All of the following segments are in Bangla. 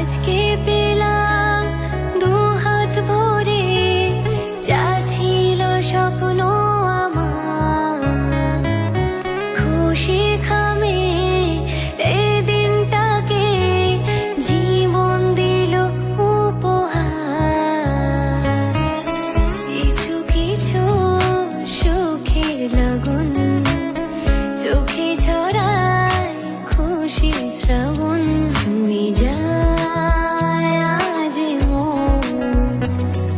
আজকে পেলাম দুহাত ভরে যা ছিল স্বপ্ন আমার, খুশি খামে এই দিনটাকে জীবন দিল উপহার। কিছু কিছু সুখের লাগুন চোখে ঝরায় খুশি শ্রাবণ, ছুঁয়ে যায় আজ মন,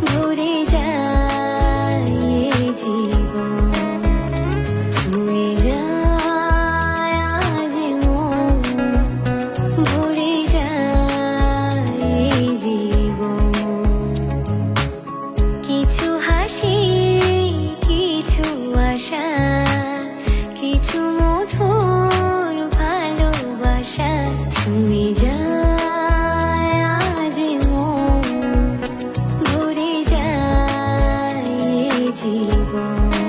ভরে যায় এ জীবন, ছুঁয়ে যায় আজ মন, ভরে যায় এ জীবন। কিছু হাসি, কিছু আশা, কিছু মধুর ভালোবাসা, ছুঁয়ে যায় আজ মন, ভরে যায় এ জীবন।